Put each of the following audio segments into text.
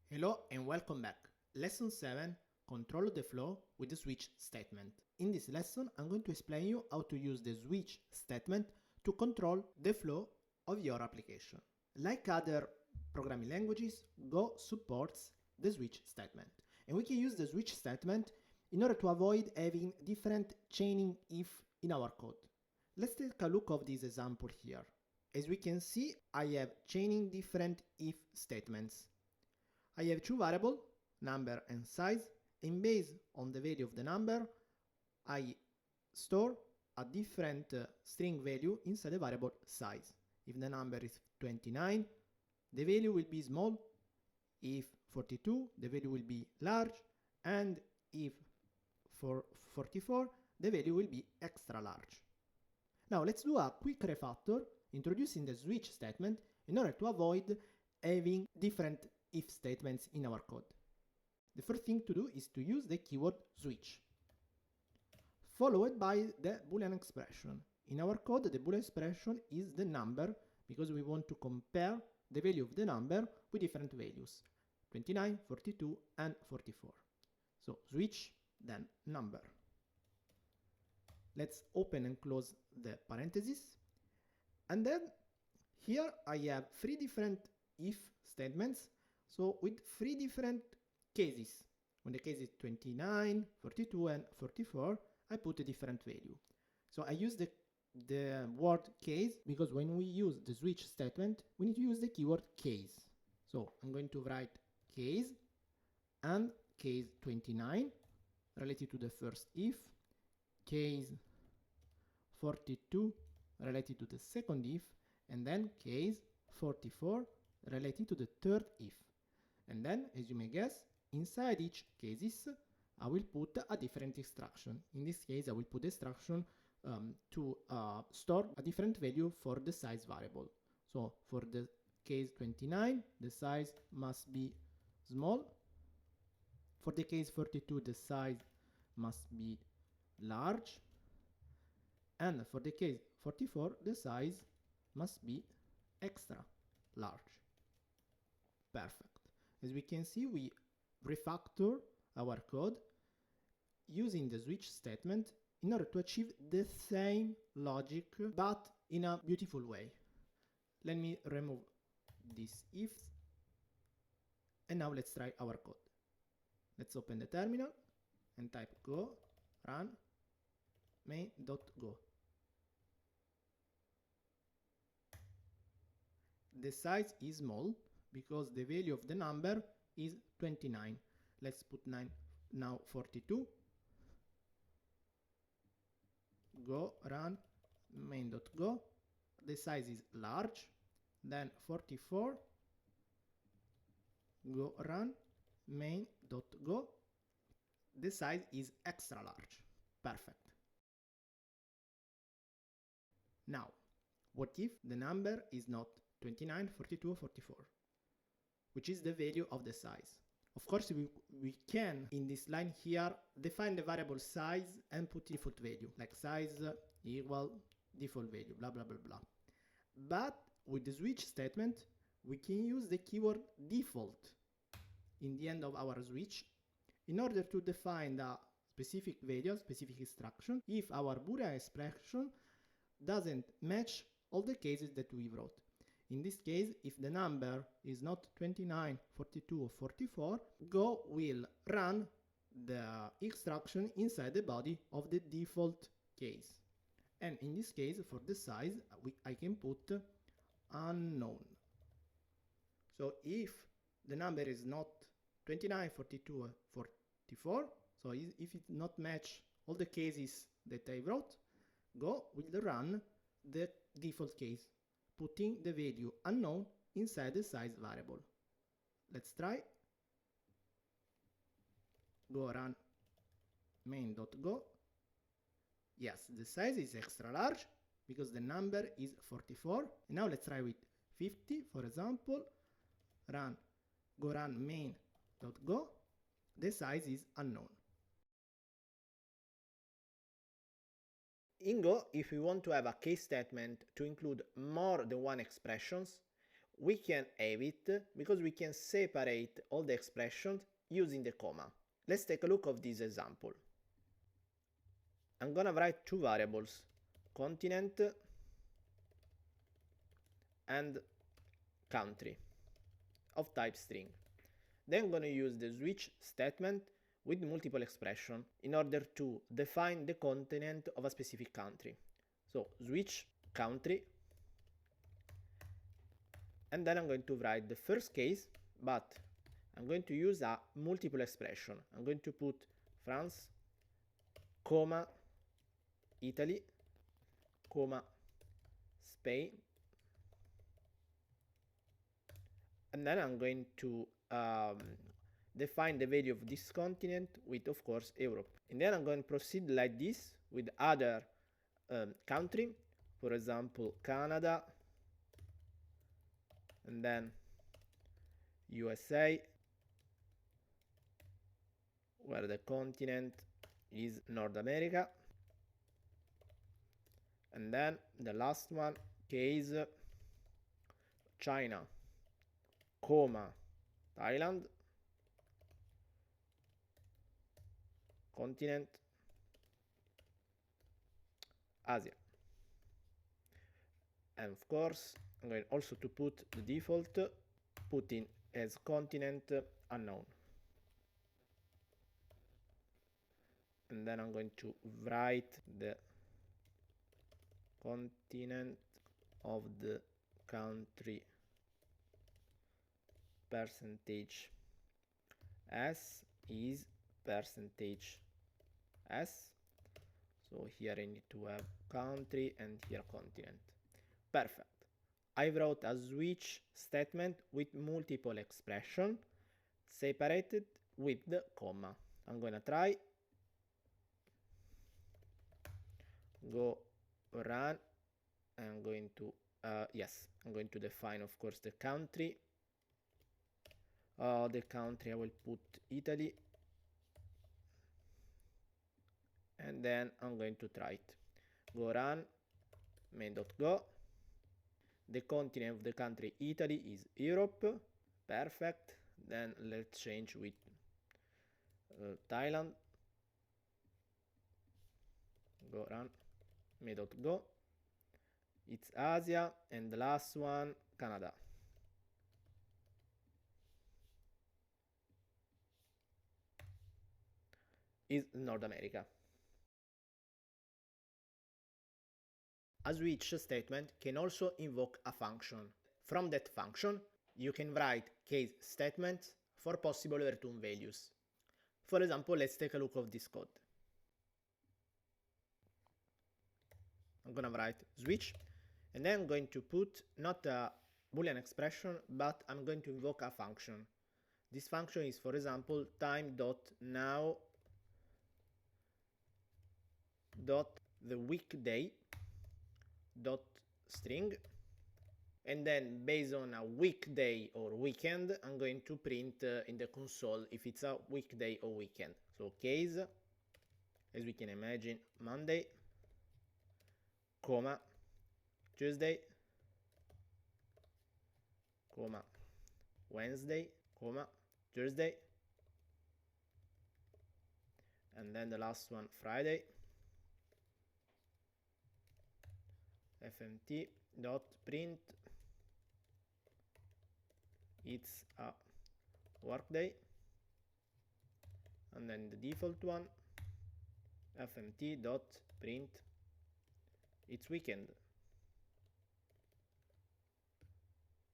Hello and welcome back. Lesson 7, Control the flow with the switch statement. In this lesson, I'm going to explain you how to use the switch statement to control the flow of your application. Like other programming languages, Go supports the switch statement. And we can use the switch statement in order to avoid having different chaining if in our code. Let's take a look of this example here. As we can see, I have chaining different if statements. I have two variables, number and size, and based on the value of the number, I store a different string value inside the variable size. If the number is 29, the value will be small. If 42, the value will be large. And if for 44, the value will be extra large. Now let's do a quick refactor introducing the switch statement in order to avoid having different if statements in our code. The first thing to do is to use the keyword switch, followed by the Boolean expression. In our code, the Boolean expression is the number because we want to compare the value of the number with different values, 29, 42, and 44. So switch, then number. Let's open and close the parentheses. And then here I have three different if statements. So with three different cases. When the case is 29, 42, and 44, I put a different value. So I use the word case because when we use the switch statement, we need to use the keyword case. So I'm going to write case and case 29 related to the first if, case 42 related to the second if, and then case 44 related to the third if. And then, as you may guess, inside each cases, I will put a different instruction. In this case, I will put the instruction to store a different value for the size variable. So for the case 29, the size must be small. For the case 42, the size must be large. And for the case 44, the size must be extra large. Perfect. As we can see, we refactor our code using the switch statement in order to achieve the same logic, but in a beautiful way. Let me remove these ifs. And now let's try our code. Let's open the terminal and type go run main.go. The size is small because the value of the number is 29. Let's put now 42. Go run main.go. The size is large. Then 44. Go run main.go. The size is extra large. Perfect. Now, what if the number is not 29, 42, or 44? Which is the value of the size. Of course, we can, in this line here, define the variable size and put default value, like size equal default value, blah, blah, blah, blah. But with the switch statement, we can use the keyword default in the end of our switch in order to define a specific value, specific instruction, if our Boolean expression doesn't match all the cases that we wrote. In this case, if the number is not 29, 42, or 44, Go will run the instruction inside the body of the default case. And in this case, for the size, I can put unknown. So if the number is not 29, 42, or 44, so if it not match all the cases that I wrote, Go will run the default case, putting the value unknown inside the size variable. Let's try. Go run main.go. Yes, the size is extra large because the number is 44. And now let's try with 50, for example. Go run main.go. The size is unknown. In Go, if we want to have a case statement to include more than one expressions, we can have it because we can separate all the expressions using the comma. Let's take a look at this example. I'm gonna write two variables, continent and country of type string. Then I'm gonna use the switch statement with multiple expression in order to define the continent of a specific country. So switch country, and then I'm going to write the first case, but I'm going to use a multiple expression. I'm going to put France, comma, Italy, comma, Spain, and then I'm going to define the value of this continent with, of course, Europe. And then I'm going to proceed like this with other country, for example, Canada, and then USA, where the continent is North America, and then the last one, case China, comma, Thailand, continent Asia. And of course, I'm going also to put the default, putting as continent unknown. And then I'm going to write the continent of the country percentage s is percentage s. So here I need to have country and here continent. Perfect. I wrote a switch statement with multiple expression separated with the comma. I'm gonna try, go run. I'm going to yes, I'm going to define, of course, the country. The country I will put Italy, and then I'm going to try it. Go run main.go. The continent of the country Italy is Europe. Perfect. Then let's change with Thailand. Go run main.go. It's Asia, and the last one, Canada. Is North America. A switch statement can also invoke a function. From that function, you can write case statements for possible return values. For example, let's take a look at this code. I'm gonna write switch, and then I'm going to put not a Boolean expression, but I'm going to invoke a function. This function is, for example, time.now dot the weekday dot string, and then based on a weekday or weekend, I'm going to print in the console if it's a weekday or weekend. So case, as we can imagine, Monday, comma, Tuesday, comma, Wednesday, comma, Thursday, and then the last one, Friday, fmt dot print it's a workday, and then the default one, fmt dot print it's weekend.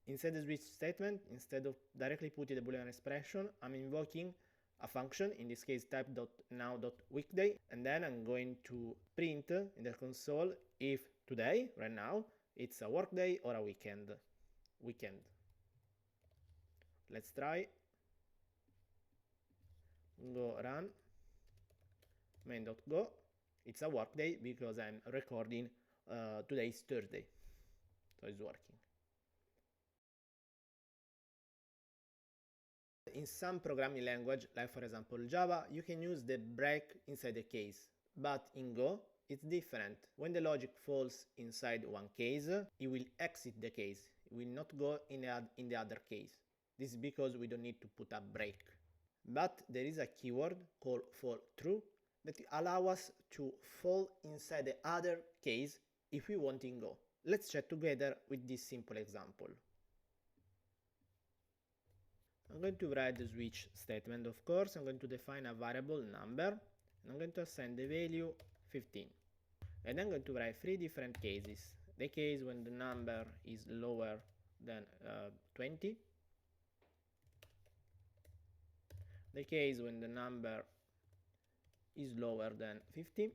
Inside the switch statement, instead of directly putting the Boolean expression, I'm invoking a function, in this case type.now.weekday, and then I'm going to print in the console if today, right now, it's a workday or a weekend. Let's try. Go run main.go. It's a workday because I'm recording today is Thursday, so it's working. In some programming language, like for example Java, you can use the break inside the case, but in Go it's different. When the logic falls inside one case, it will exit the case, will not go in the other case. This is because we don't need to put a break. But there is a keyword called Fallthrough that allows us to fall inside the other case if we want in Go. Let's check together with this simple example. I'm going to write the switch statement, of course. I'm going to define a variable number, and I'm going to assign the value 15. And I'm going to write 3 different cases. The case when the number is lower than 20. The case when the number is lower than 50.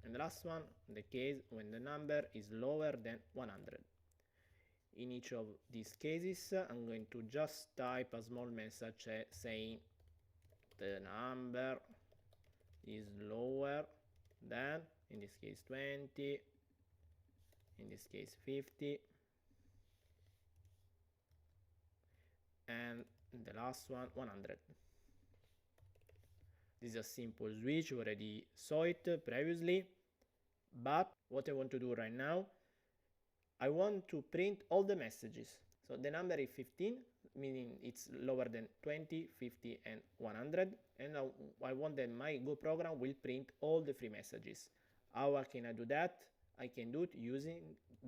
And the last one, the case when the number is lower than 100. In each of these cases, I'm going to just type a small message saying the number is lower than, in this case 20, in this case 50, and the last one 100. This is a simple switch, we already saw it previously, but what I want to do right now, I want to print all the messages. So the number is 15, meaning it's lower than 20, 50, and 100. And now I want that my Go program will print all the 3 messages. How can I do that? I can do it using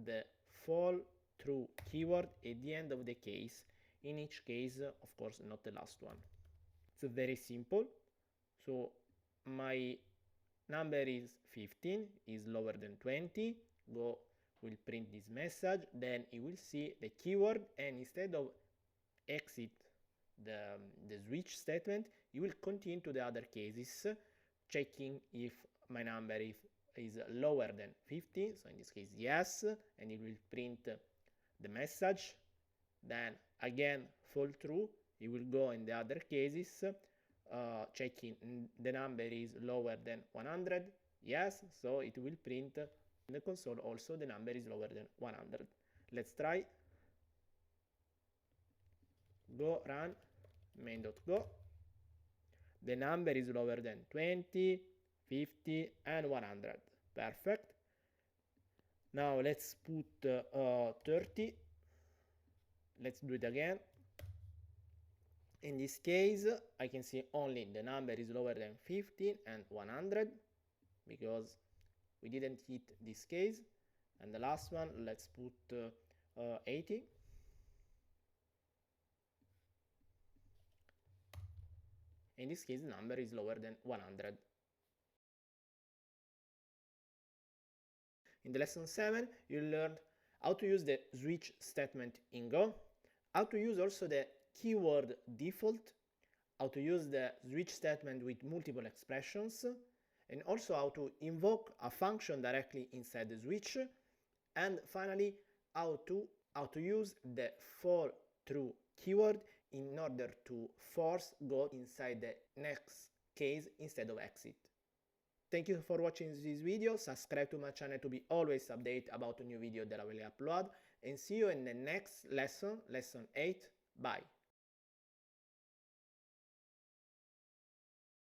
the Fallthrough keyword at the end of the case. In each case, of course, not the last one. It's very simple. So my number is 15, is lower than 20. Go will print this message, then it will see the keyword, and instead of exit the switch statement, it will continue to the other cases, checking if my number is lower than 50, so in this case yes, and it will print the message. Then again Fallthrough, it will go in the other cases, checking the number is lower than 100, yes, so it will print in the console also the number is lower than 100. Let's try. Go run main.go. The number is lower than 20, 50, and 100. Perfect. Now let's put 30. Let's do it again. In this case, I can see only the number is lower than 50 and 100 because we didn't hit this case. And the last one, let's put 80. In this case, the number is lower than 100. In the lesson 7, you learned how to use the switch statement in Go, how to use also the keyword default, how to use the switch statement with multiple expressions, and also how to invoke a function directly inside the switch, and finally how to use the Fallthrough keyword in order to force Go inside the next case instead of exit. Thank you for watching this video, subscribe to my channel to be always updated about a new video that I will upload, and see you in the next lesson, lesson 8. Bye.